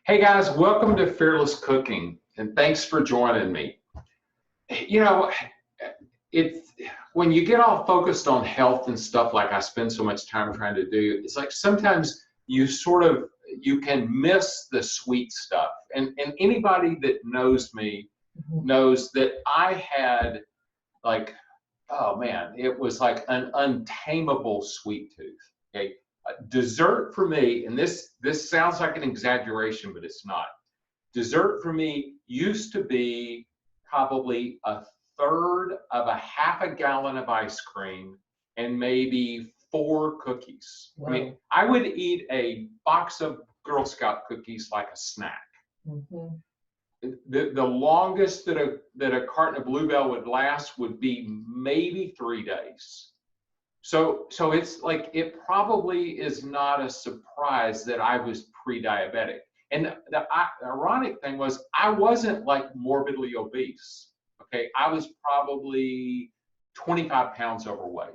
Hey guys, welcome to Fearless Cooking, and thanks for joining me. You know, it's when you get all focused on health and stuff like I spend so much time trying to do, it's like sometimes you can miss the sweet stuff. And anybody that knows me knows that I had like, oh man, it was like an untamable sweet tooth. Okay. Dessert for me, and this sounds like an exaggeration, but it's not. Dessert for me used to be probably a third of a half a gallon of ice cream and maybe 4 cookies. Wow. I mean, I would eat a box of Girl Scout cookies like a snack. Mm-hmm. The longest that a carton of Bluebell would last would be maybe 3 days. So it's like, it probably is not a surprise that I was pre-diabetic. And the ironic thing was I wasn't like morbidly obese. Okay, I was probably 25 pounds overweight.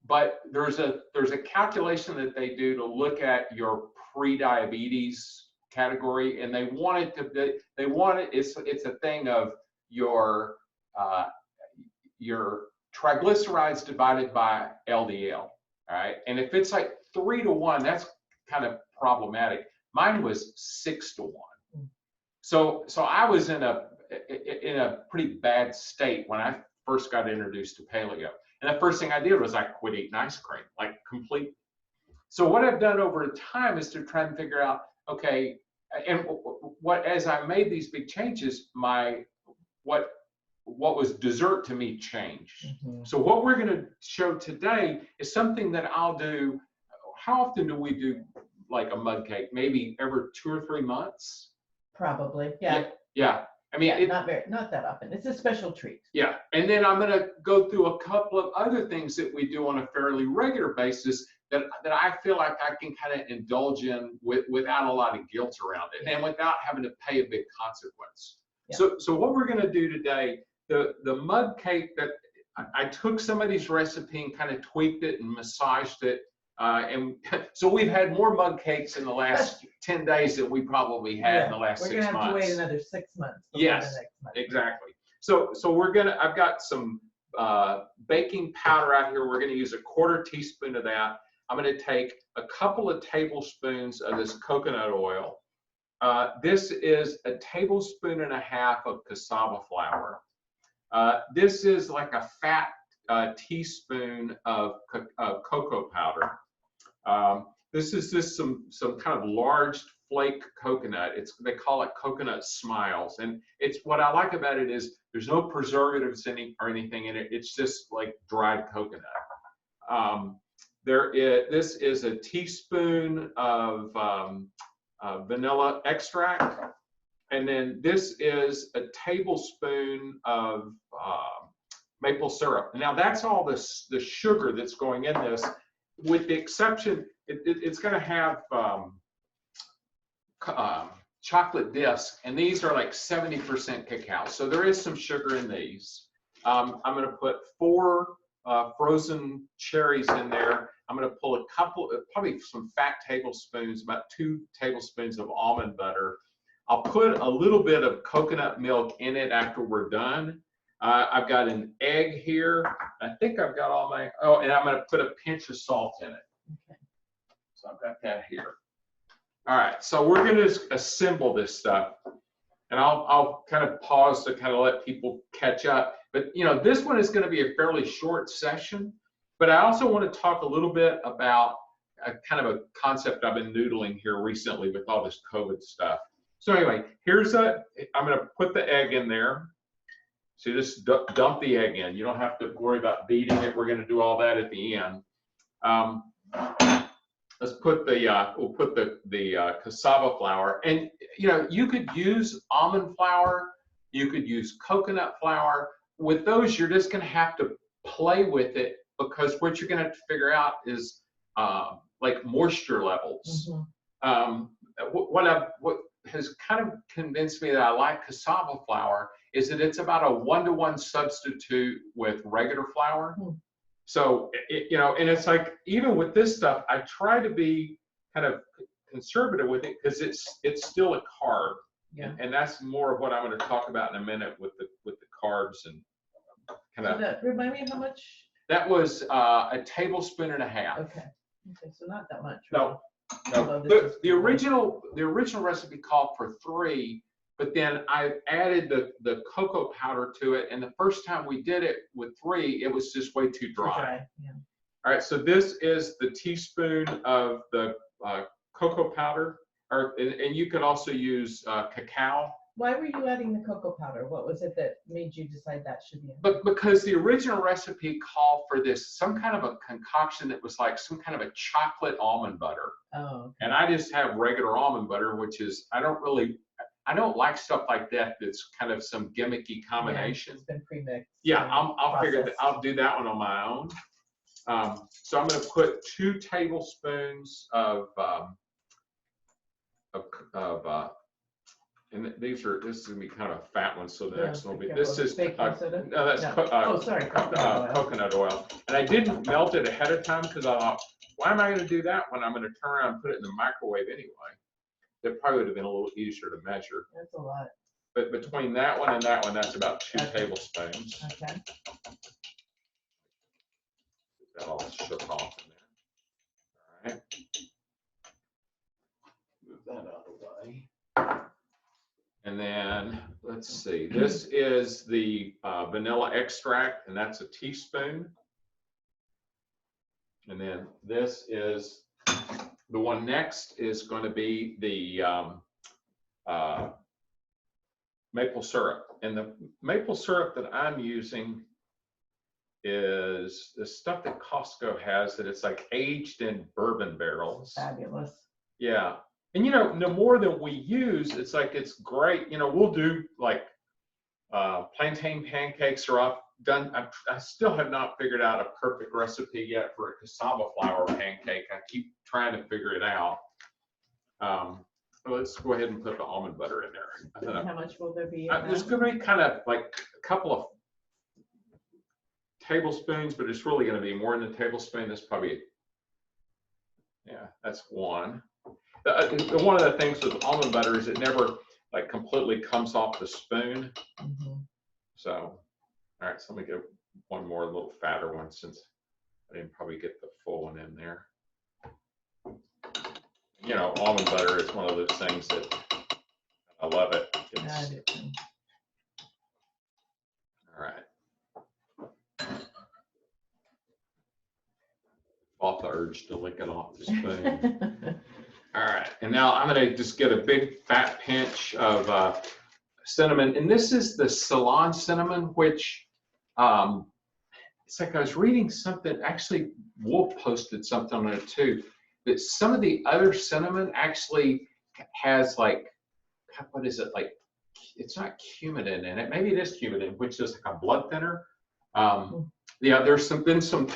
But there's a calculation that they do to look at your pre-diabetes category, and they want it it's a thing of your triglycerides divided by LDL, all right? And if it's like 3 to 1, that's kind of problematic. Mine was 6 to 1. So I was in a pretty bad state when I first got introduced to paleo. And the first thing I did was I quit eating ice cream, like completely. So what I've done over time is to try and figure out, okay, and as I made these big changes, what was dessert to me changed. Mm-hmm. So what we're going to show today is something that I'll do. How often do we do like a mud cake? Maybe every 2 or 3 months? Probably, yeah. Yeah. I mean, yeah, not that often. It's a special treat. Yeah. And then I'm going to go through a couple of other things that we do on a fairly regular basis that I feel like I can kind of indulge in without a lot of guilt around it, and without having to pay a big consequence. Yeah. So what we're going to do today, the mud cake, that I took somebody's recipe and kind of tweaked it and massaged it. And so we've had more mud cakes in the last 10 days than we probably had in the last 6 months. We're going to have to wait another 6 months. Yes, the next month. Exactly. So I've got some baking powder out here. We're going to use a 1/4 teaspoon of that. I'm going to take a couple of tablespoons of this coconut oil. This is a 1.5 tablespoons of cassava flour. This is like a fat teaspoon of cocoa powder. This is just some kind of large flake coconut. They call it coconut smiles, and it's what I like about it is there's no preservatives or anything in it. It's just like dried coconut. This is a teaspoon of vanilla extract. And then this is a tablespoon of maple syrup. Now that's all the sugar that's going in this, with the exception, it's going to have chocolate discs, and these are like 70% cacao. So there is some sugar in these. I'm going to put 4 frozen cherries in there. I'm going to pull a couple, probably some fat tablespoons, about 2 tablespoons of almond butter. I'll put a little bit of coconut milk in it after we're done. I've got an egg here. I think I've got all my, and I'm going to put a pinch of salt in it. Okay. So I've got that here. All right, so we're going to assemble this stuff. And I'll kind of pause to kind of let people catch up. But, this one is going to be a fairly short session. But I also want to talk a little bit about kind of a concept I've been noodling here recently with all this COVID stuff. So anyway, I'm going to put the egg in there. So you just dump the egg in. You don't have to worry about beating it. We're going to do all that at the end. Let's put we'll put the cassava flour. And, you could use almond flour. You could use coconut flour. With those, you're just going to have to play with it, because what you're going to have to figure out is like moisture levels. Mm-hmm. What has kind of convinced me that I like cassava flour is that it's about a 1-to-1 substitute with regular flour. Mm. So, and it's like, even with this stuff, I try to be kind of conservative with it because it's still a carb. Yeah. And that's more of what I'm going to talk about in a minute with the carbs and kind So of. that, remind me how much? That was a tablespoon and a half. Okay. Okay, so not that much. No, Although no. this is The original recipe called for 3, but then I added the cocoa powder to it. And the first time we did it with 3, it was just way too dry. Yeah. All right, so this is the teaspoon of the cocoa powder, and you could also use cacao. Why were you adding the cocoa powder? What was it that made you decide that should be in? But because the original recipe called for some kind of a concoction that was like some kind of a chocolate almond butter. Oh. Okay. And I just have regular almond butter, which is, I don't like stuff like that that's kind of some gimmicky combination. Yeah, it's been pre-mixed. Yeah, I'll figure that. I'll do that one on my own. So I'm going to put 2 tablespoons of and this is going to be kind of a fat one, so the next one will be, this is, baking soda? no, that's Oh, sorry, coconut oil. And I didn't melt it ahead of time because I thought, why am I going to do that when I'm going to turn around and put it in the microwave anyway? It probably would have been a little easier to measure. That's a lot. But between that one and that one, that's about 2 tablespoons. Okay. That all shook off in there. All right. Move that out of the way. And then, let's see, this is the vanilla extract, and that's a teaspoon. And then this is, the one next is going to be the maple syrup. And the maple syrup that I'm using is the stuff that Costco has, that it's like aged in bourbon barrels. Fabulous. Yeah. And the more that we use, it's like, it's great. We'll do like plantain pancakes, or I still have not figured out a perfect recipe yet for a cassava flour pancake. I keep trying to figure it out. Let's go ahead and put the almond butter in there. How much will there be? There's going to be kind of like a couple of tablespoons, but it's really going to be more than a tablespoon. That's probably, yeah, that's 1. One of the things with almond butter is it never like completely comes off the spoon. Mm-hmm. So, all right, so let me get one more, little fatter one, since I didn't probably get the full one in there. Almond butter is one of those things that I love it. All right. Off the urge to lick it off the spoon. All right, and now I'm going to just get a big fat pinch of cinnamon, and this is the Ceylon cinnamon, which it's like I was reading something. Actually, Wolf posted something on it too, that some of the other cinnamon actually has like, what is it, like, it's not cumin in it. Maybe it is cumin, which is like a blood thinner. Yeah, there's been some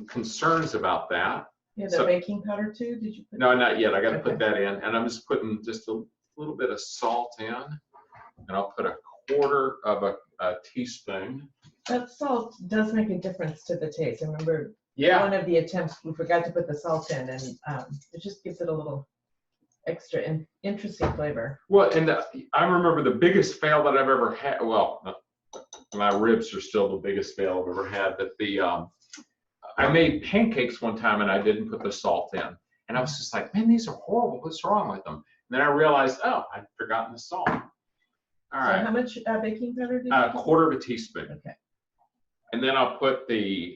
concerns about that. Yeah, the baking powder too? Did you put? No, not yet. I got to put that in, and I'm just putting just a little bit of salt in, and I'll put 1/4 of a teaspoon. That salt does make a difference to the taste. I remember one of the attempts we forgot to put the salt in, and it just gives it a little extra interesting flavor. Well, and I remember the biggest fail that I've ever had. Well, my ribs are still the biggest fail I've ever had. That I made pancakes one time and I didn't put the salt in, and I was just like, man, these are horrible. What's wrong with them? And then I realized, oh, I'd forgotten the salt. All right. So how much baking powder did you put? 1/4 teaspoon. Okay. And then I'll put the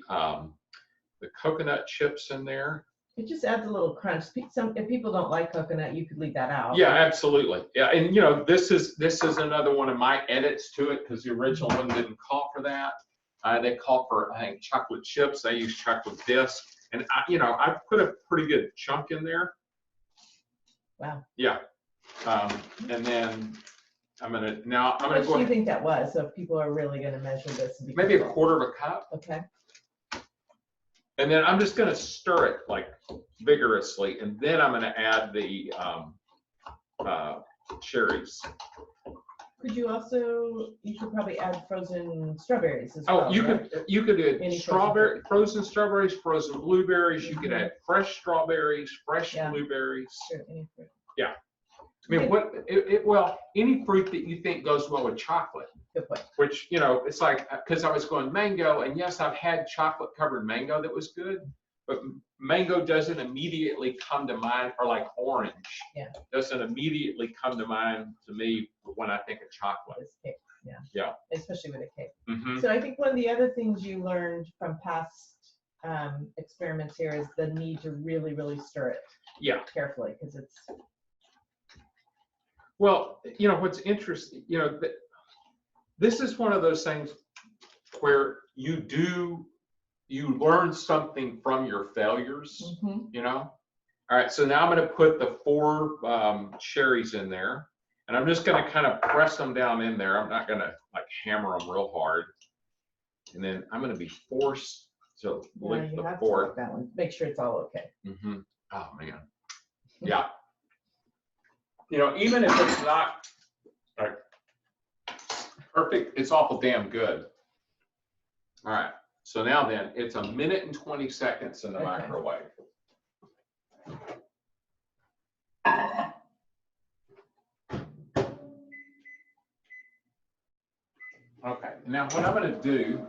coconut chips in there. It just adds a little crunch. If people don't like coconut, you could leave that out. Yeah, absolutely. Yeah, and this is another one of my edits to it, because the original one didn't call for that. They call for, I think, chocolate chips. I use chocolate disc, and I put a pretty good chunk in there. Wow. Yeah, and then I'm gonna How much do you think that was? So if people are really gonna measure this, maybe 1/4 cup. Okay. And then I'm just going to stir it like vigorously, and then I'm going to add the cherries. Could you also, you could probably add frozen strawberries as well. Oh, you right? could add Any frozen strawberries, frozen blueberries. You could add fresh strawberries, fresh blueberries. Sure, any fruit. Yeah. I mean, well, any fruit that you think goes well with chocolate. Good point. Which, you know, it's like, because I was going mango, and yes, I've had chocolate covered mango that was good, but mango doesn't immediately come to mind, or like orange doesn't immediately come to mind to me when I think of chocolate. This cake, yeah, especially with a cake. Mm-hmm. So I think one of the other things you learned from past experiments here is the need to really, really stir it carefully, because it's. Well, you know, what's interesting, you know, this is one of those things where you learn something from your failures, you know? All right, so now I'm gonna put the 4 cherries in there, and I'm just gonna kind of press them down in there. I'm not gonna like hammer them real hard. And then I'm gonna be forced to lift the fork. That one. Make sure it's all okay. Oh man, yeah. You know, even if it's not like perfect, it's awful damn good. All right, so now then, it's 1 minute and 20 seconds in the microwave. Okay, now what I'm going to do,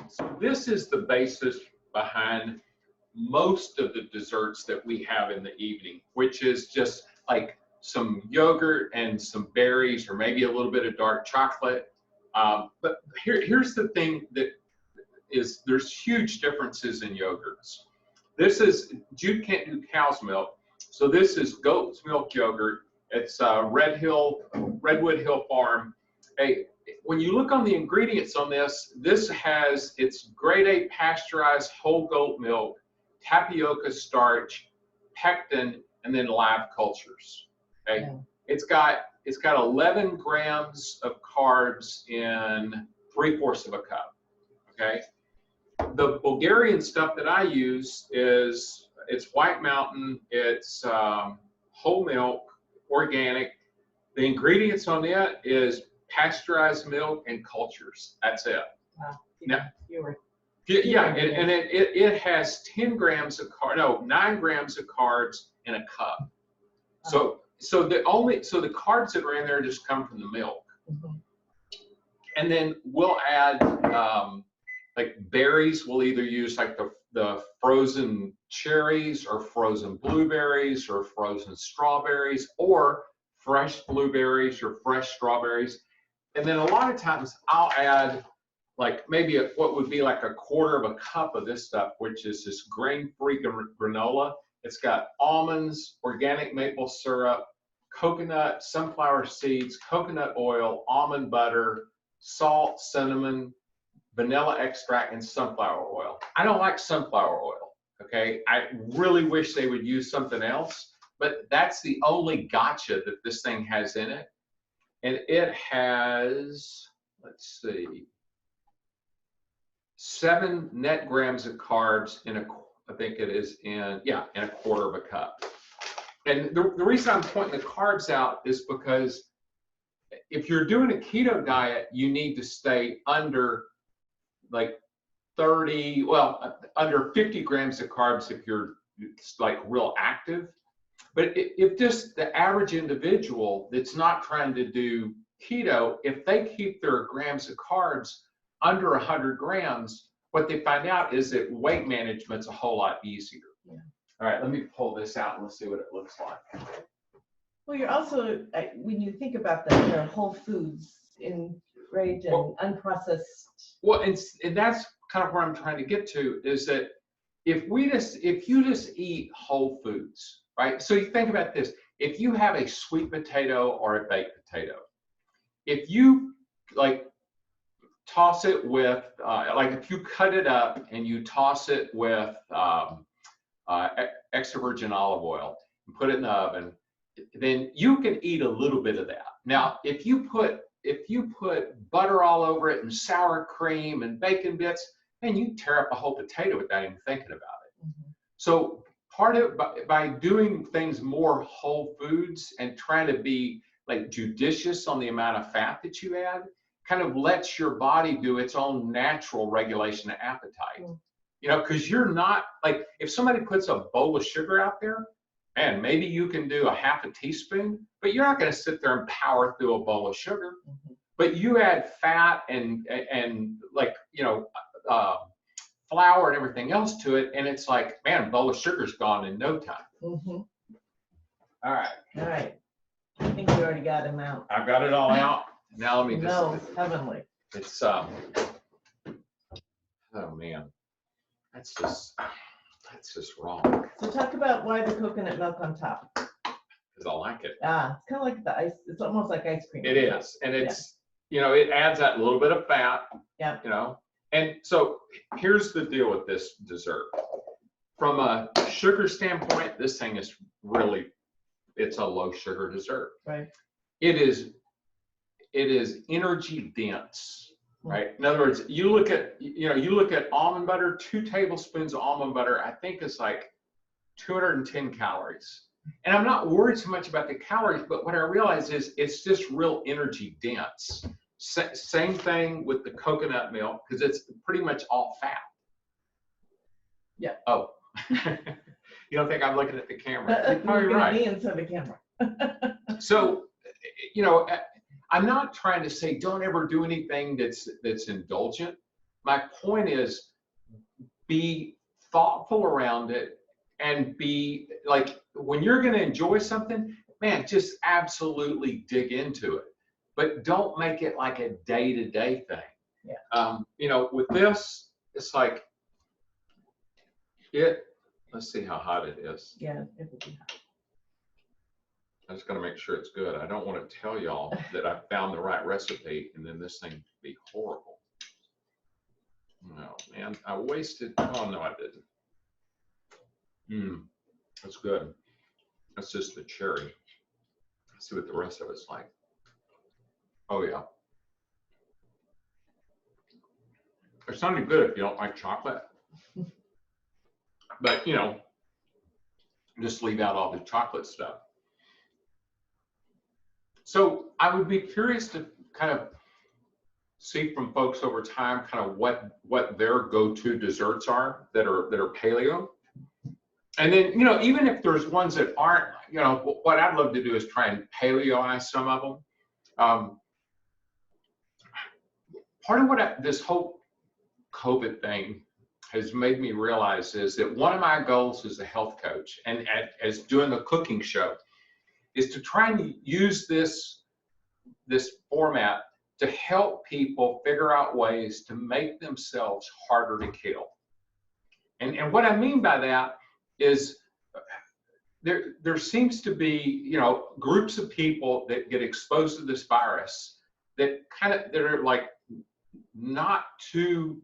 so this is the basis behind most of the desserts that we have in the evening, which is just like some yogurt and some berries, or maybe a little bit of dark chocolate. But here's the thing that is, there's huge differences in yogurts. This is, Jude can't do cow's milk, so this is goat's milk yogurt. It's Redwood Hill Farm. Hey, when you look on the ingredients on this, this has, it's grade A pasteurized whole goat milk, tapioca starch, pectin, and then live cultures. Okay, it's got 11 grams of carbs in 3/4 of a cup. Okay, the Bulgarian stuff that I use is, it's White Mountain, it's whole milk, organic. The ingredients on it is pasteurized milk and cultures. That's it. Wow. Now, Yeah, and it has 10 grams of 9 grams of carbs in a cup. So the carbs that are in there just come from the milk. And then we'll add like berries. We'll either use like the frozen cherries, or frozen blueberries, or frozen strawberries, or fresh blueberries or fresh strawberries. And then a lot of times I'll add like maybe what would be like 1/4 of a cup of this stuff, which is this grain-free granola. It's got almonds, organic maple syrup, coconut, sunflower seeds, coconut oil, almond butter, salt, cinnamon, vanilla extract, and sunflower oil. I don't like sunflower oil, okay? I really wish they would use something else, but that's the only gotcha that this thing has in it. And it has, let's see, 7 net grams of carbs in I think it is in a 1/4 of a cup. And the reason I'm pointing the carbs out is because if you're doing a keto diet, you need to stay under like under 50 grams of carbs if you're like real active. But if just the average individual that's not trying to do keto, if they keep their grams of carbs under 100 grams, what they find out is that weight management's a whole lot easier. All right, let me pull this out and let's see what it looks like. Well, you're also, when you think about the whole foods and unprocessed. Well, and that's kind of where I'm trying to get to, is that if you just eat whole foods, right? So you think about this, if you have a sweet potato or a baked potato, if you like toss it with, like if you cut it up and you toss it with extra virgin olive oil and put it in the oven, then you can eat a little bit of that. Now, if you put butter all over it and sour cream and bacon bits, and you tear up a whole potato without even thinking about it. So part of by doing things more whole foods and trying to be like judicious on the amount of fat that you add, kind of lets your body do its own natural regulation of appetite. You know, because you're not like, if somebody puts a bowl of sugar out there, and maybe you can do a half a teaspoon, but you're not going to sit there and power through a bowl of sugar. But you add fat and like, you know, flour and everything else to it, and it's like, man, a bowl of sugar's gone in no time. All right. All right. I think you already got them out. I've got it all out. Now let me just. No, it's heavenly. It's oh man, that's just wrong. So talk about why the coconut milk on top. Because I like it. It's kind of like the ice. It's almost like ice cream. It is, and it's you know, it adds that little bit of fat. Yeah. You know, and so here's the deal with this dessert. From a sugar standpoint, this thing is really, it's a low sugar dessert. Right. It is energy dense, right? In other words, you look at almond butter, 2 tablespoons of almond butter, I think is like 210 calories. And I'm not worried so much about the calories, but what I realize is it's just real energy dense. Same thing with the coconut milk, because it's pretty much all fat. Yeah. Oh, you don't think I'm looking at the camera? You're right. Me instead of the camera. So, you know, I'm not trying to say don't ever do anything that's indulgent. My point is, be thoughtful around it, and be like, when you're going to enjoy something, man, just absolutely dig into it. But don't make it like a day-to-day thing. Yeah. You know, with this, it's like let's see how hot it is. Yeah, it will be hot. I just got to make sure it's good. I don't want to tell y'all that I found the right recipe and then this thing be horrible. No, man, I wasted. Oh no, I didn't. That's good. That's just the cherry. Let's see what the rest of it's like. Oh yeah. It's not any good if you don't like chocolate. But you know, just leave out all the chocolate stuff. So I would be curious to kind of see from folks over time kind of what their go-to desserts are that are paleo. And then, you know, even if there's ones that aren't, you know, what I'd love to do is try and paleoize some of them. Part of what this whole COVID thing has made me realize is that one of my goals as a health coach and as doing a cooking show is to try and use this format to help people figure out ways to make themselves harder to kill. And what I mean by that is there seems to be, you know, groups of people that get exposed to this virus that are like not too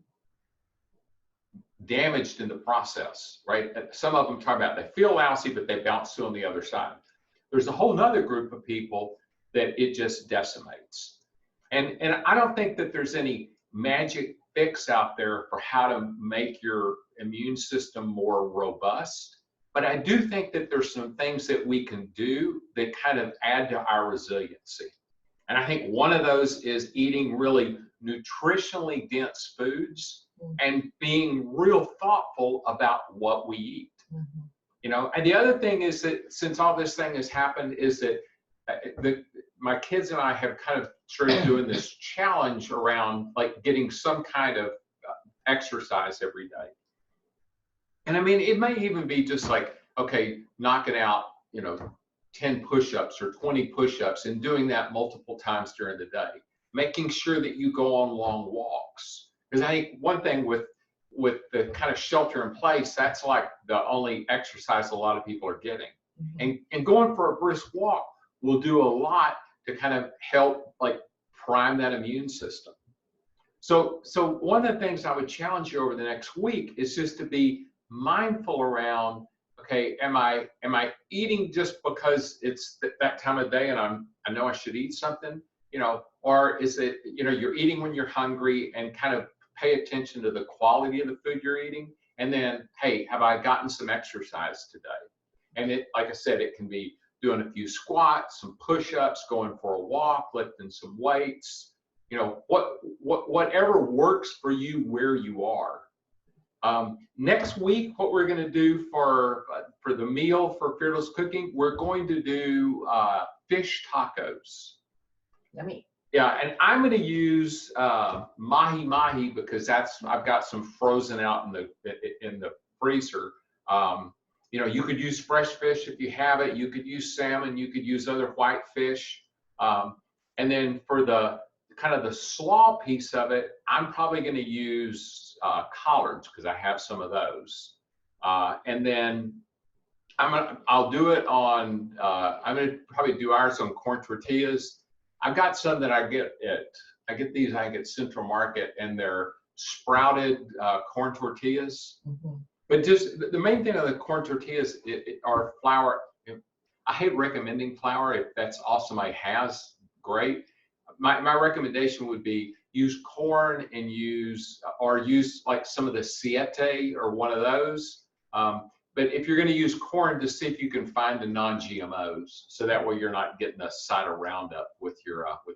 damaged in the process, right? Some of them talk about they feel lousy, but they bounce through on the other side. There's a whole nother group of people that it just decimates. And I don't think that there's any magic fix out there for how to make your immune system more robust. But I do think that there's some things that we can do that kind of add to our resiliency. And I think one of those is eating really nutritionally dense foods and being real thoughtful about what we eat. You know, and the other thing is that since all this thing has happened is that my kids and I have kind of started doing this challenge around like getting some kind of exercise every day. And I mean, it may even be just like, okay, knocking out, you know, 10 push-ups or 20 push-ups and doing that multiple times during the day, making sure that you go on long walks. Because I think one thing with the kind of shelter in place, that's like the only exercise a lot of people are getting. And going for a brisk walk will do a lot to kind of help like prime that immune system. So one of the things I would challenge you over the next week is just to be mindful around, okay, am I eating just because it's that time of day and I know I should eat something, you know, or is it, you know, you're eating when you're hungry, and kind of pay attention to the quality of the food you're eating. And then, hey, have I gotten some exercise today? And it, like I said, it can be doing a few squats, some push-ups, going for a walk, lifting some weights, you know, whatever works for you where you are. Next week, what we're going to do for the meal for Fearless Cooking, we're going to do fish tacos. Yummy. Yeah, and I'm going to use mahi because I've got some frozen out in the freezer. You know, you could use fresh fish if you have it. You could use salmon. You could use other white fish. And then for the kind of the slaw piece of it, I'm probably going to use collards because I have some of those. And then I'll do it on. I'm going to probably do ours on corn tortillas. I've got some that I get these I get Central Market, and they're sprouted corn tortillas. Mm-hmm. But just the main thing of the corn tortillas are flour. I hate recommending flour. If that's all somebody has, great. My recommendation would be use corn and use like some of the Siete or one of those. But if you're going to use corn, just see if you can find the non-GMOs, so that way you're not getting a side of Roundup with your taco.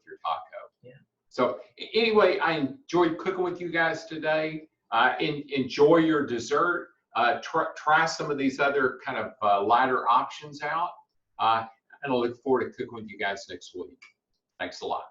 Yeah. So anyway, I enjoyed cooking with you guys today. Enjoy your dessert. Try some of these other kind of lighter options out. And I look forward to cooking with you guys next week. Thanks a lot.